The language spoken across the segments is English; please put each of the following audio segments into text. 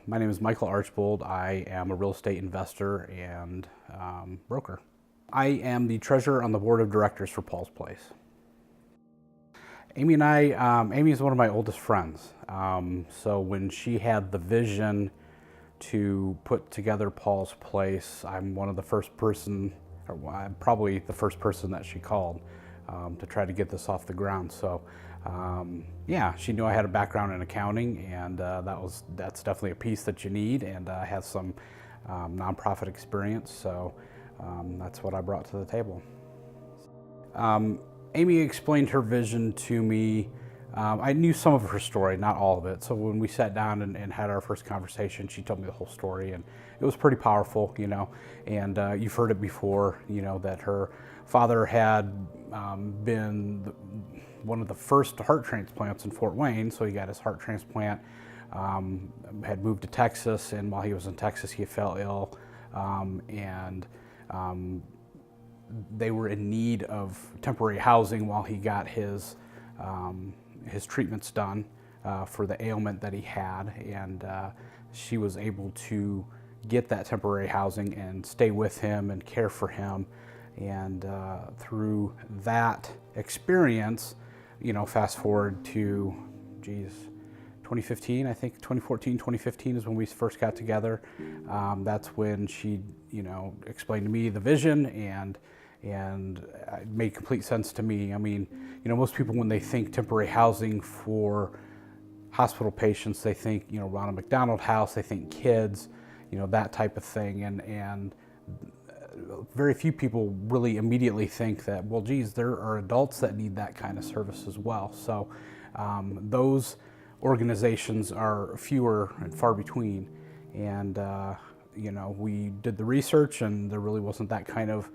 My name is Michael Archbold. I am a real estate investor and broker. I am the treasurer on the board of directors for Paul's Place. Amy and Amy is one of my oldest friends. So when she had the vision to put together Paul's Place, I'm one of the first person, or I'm probably the first person that she called to try to get this off the ground. So yeah, she knew I had a background in accounting, and that's definitely a piece that you need, and I have some nonprofit experience, so that's what I brought to the table. Amy explained her vision to me. I knew some of her story, not all of it. So when we sat down and had our first conversation, she told me the whole story, and it was pretty powerful, you know. And you've heard it before, you know, that her father had been one of the first heart transplants in Fort Wayne. So he got his heart transplant, had moved to Texas, and while he was in Texas, he fell ill, and they were in need of temporary housing while he got his treatments done for the ailment that he had, and she was able to get that temporary housing and stay with him and care for him. And through that experience, you know, fast forward to, 2015, I think 2014, 2015 is when we first got together. That's when she, you know, explained to me the vision, and it made complete sense to me. I mean, you know, most people, when they think temporary housing for hospital patients, they think, you know, Ronald McDonald House, they think kids, you know, that type of thing, and very few people really immediately think that, well, geez, there are adults that need that kind of service as well. So those organizations are fewer and far between, and you know, we did the research, and there really wasn't that kind of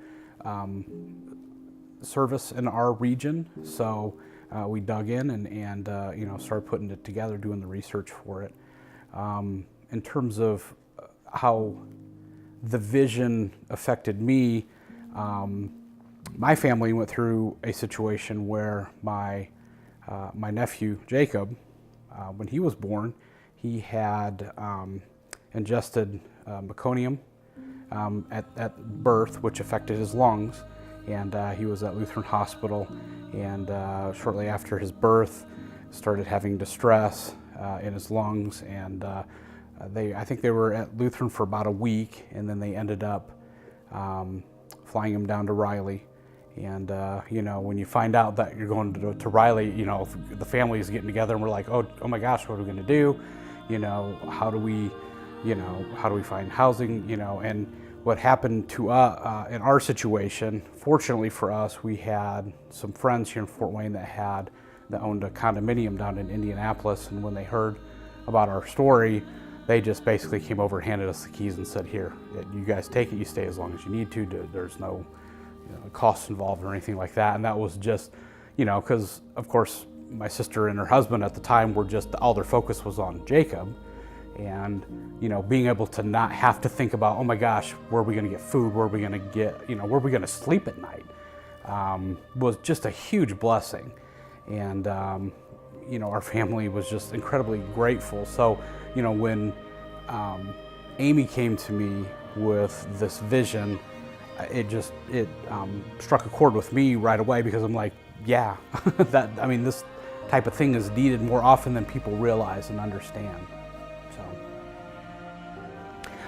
service in our region. So we dug in and you know, started putting it together, doing the research for it. In terms of how the vision affected me, my family went through a situation where my nephew Jacob, when he was born, he had ingested meconium at birth, which affected his lungs, and he was at Lutheran Hospital, and shortly after his birth started having distress in his lungs, and I think they were at Lutheran for about a week, and then they ended up flying him down to Riley. And you know, when you find out that you're going to Riley, you know, the family is getting together, and we're like, oh my gosh, what are we going to do? You know, how do we find housing? You know, and what happened to us in our situation, fortunately for us, we had some friends here in Fort Wayne that owned a condominium down in Indianapolis, and when they heard about our story, they just basically came over and handed us the keys and said, here, you guys take it, you stay as long as you need to. There's no, you know, costs involved or anything like that. And that was just, you know, because of course my sister and her husband at the time were just, all their focus was on Jacob. And, you know, being able to not have to think about, oh my gosh, where are we going to get food? Where are we going to get, you know, where are we going to sleep at night? Was just a huge blessing. And, you know, our family was just incredibly grateful. So, you know, when Amy came to me with this vision, it struck a chord with me right away, because I'm like, yeah, I mean, this type of thing is needed more often than people realize and understand. So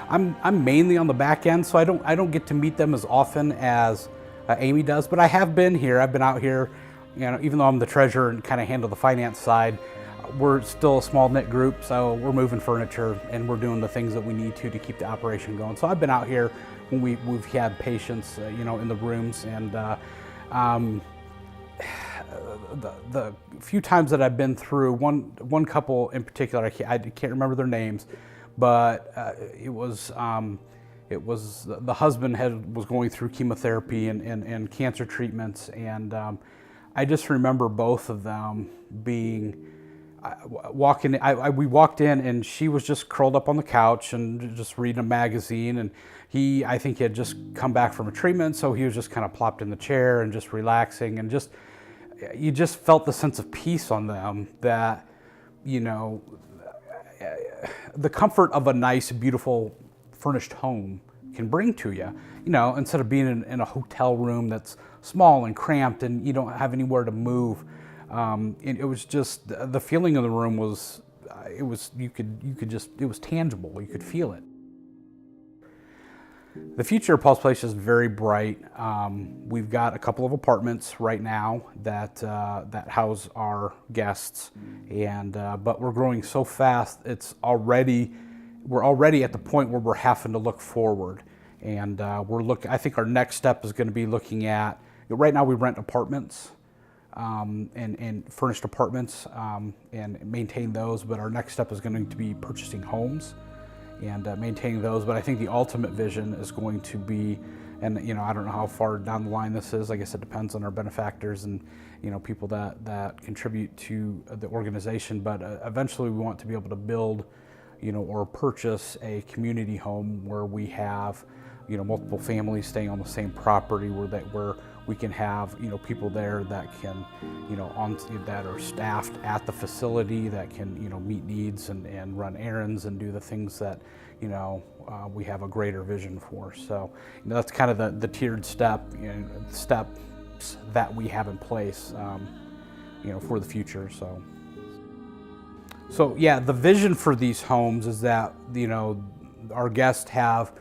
I'm mainly on the back end, so I don't get to meet them as often as Amy does, but I have been here. I've been out here, you know, even though I'm the treasurer and kind of handle the finance side, we're still a small knit group, so we're moving furniture and we're doing the things that we need to keep the operation going. So I've been out here when we've had patients, you know, in the rooms, and the few times that I've been through, one couple in particular, I can't remember their names, but it was the husband was going through chemotherapy and cancer treatments, and I just remember both of them being we walked in, and she was just curled up on the couch and just reading a magazine, and I think he had just come back from a treatment, so he was just kind of plopped in the chair and just relaxing, and you just felt the sense of peace on them that, you know, the comfort of a nice, beautiful, furnished home can bring to you. You know, instead of being in a hotel room that's small and cramped and you don't have anywhere to move. It was just, the feeling of the room was, it was tangible. You could feel it. The future of Paul's Place is very bright. We've got a couple of apartments right now that house our guests, and but we're growing so fast. We're already at the point where we're having to look forward, and I think our next step is going to be looking at. Right now, we rent apartments and furnished apartments and maintain those. But our next step is going to be purchasing homes and maintaining those. But I think the ultimate vision is going to be, and I don't know how far down the line this is. I guess it depends on our benefactors and people that contribute to the organization. But eventually, we want to be able to build, or purchase a community home where we have, multiple families staying on the same property, where we can have, people there that can, that are staffed at the facility that can, meet needs and run errands and do the things that, we have a greater vision for. So that's kind of the tiered steps that we have in place, for the future. So yeah, the vision for these homes is that, our guests have,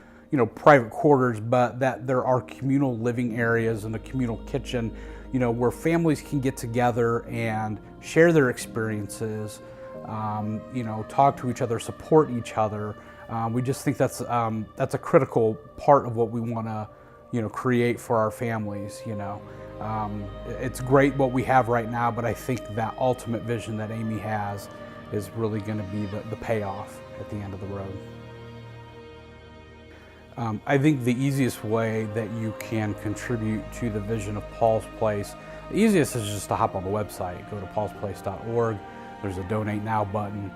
private quarters, but that there are communal living areas and a communal kitchen, where families can get together and share their experiences, talk to each other, support each other. We just think that's a critical part of what we want to, create for our families. It's great what we have right now, but I think that ultimate vision that Amy has is really going to be the payoff at the end of the road. I think the easiest way that you can contribute to the vision of Paul's Place, the easiest is just to hop on the website, go to paulsplace.org. There's a donate now button.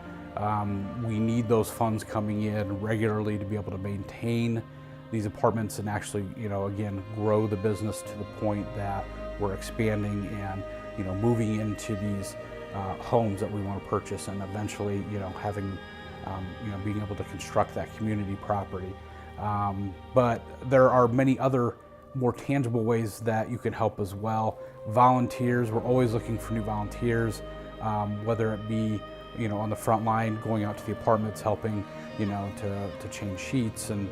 We need those funds coming in regularly to be able to maintain these apartments and actually, again, grow the business to the point that we're expanding and, moving into these homes that we want to purchase and eventually, having, being able to construct that community property. But there are many other more tangible ways that you can help as well. Volunteers, we're always looking for new volunteers, whether it be, on the front line, going out to the apartments, helping, to change sheets and,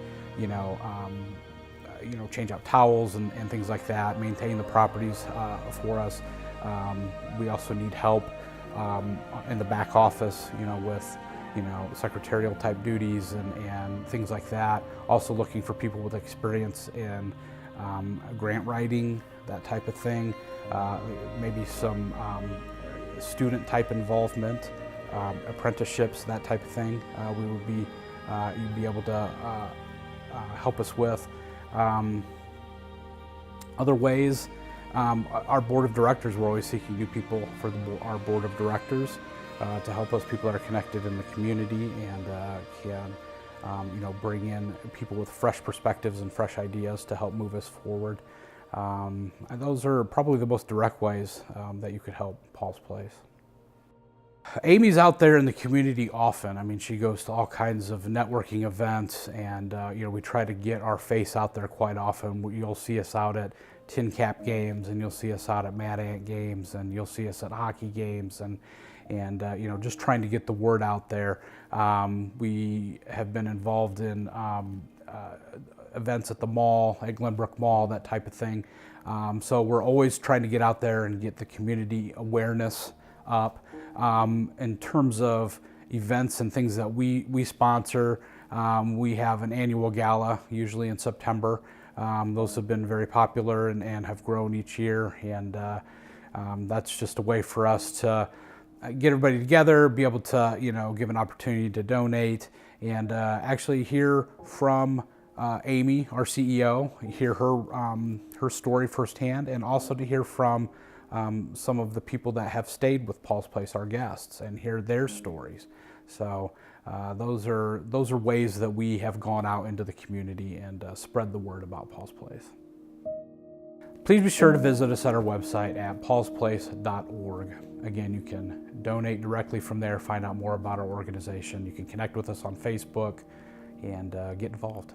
change out towels and things like that, maintain the properties for us. We also need help in the back office, with secretarial type duties and things like that. Also looking for people with experience in grant writing, that type of thing. Maybe some student type involvement, apprenticeships, that type of thing. You'd be able to help us with. Other ways, our board of directors, we're always seeking new people for our board of directors. To help us, people that are connected in the community and can, bring in people with fresh perspectives and fresh ideas to help move us forward. And those are probably the most direct ways that you could help Paul's Place. Amy's out there in the community often. I mean, she goes to all kinds of networking events, and we try to get our face out there quite often. You'll see us out at Tin Cap games, and you'll see us out at Mad Ant games, and you'll see us at hockey games, and just trying to get the word out there. We have been involved in events at the mall, at Glenbrook Mall, that type of thing. So we're always trying to get out there and get the community awareness up. In terms of events and things that we sponsor, we have an annual gala, usually in September. Those have been very popular and have grown each year, and that's just a way for us to get everybody together, be able to, give an opportunity to donate, and actually hear from Amy, our CEO, hear her story firsthand, and also to hear from some of the people that have stayed with Paul's Place, our guests, and hear their stories. So those are ways that we have gone out into the community and spread the word about Paul's Place. Please be sure to visit us at our website at paulsplace.org. Again, you can donate directly from there, find out more about our organization. You can connect with us on Facebook and get involved.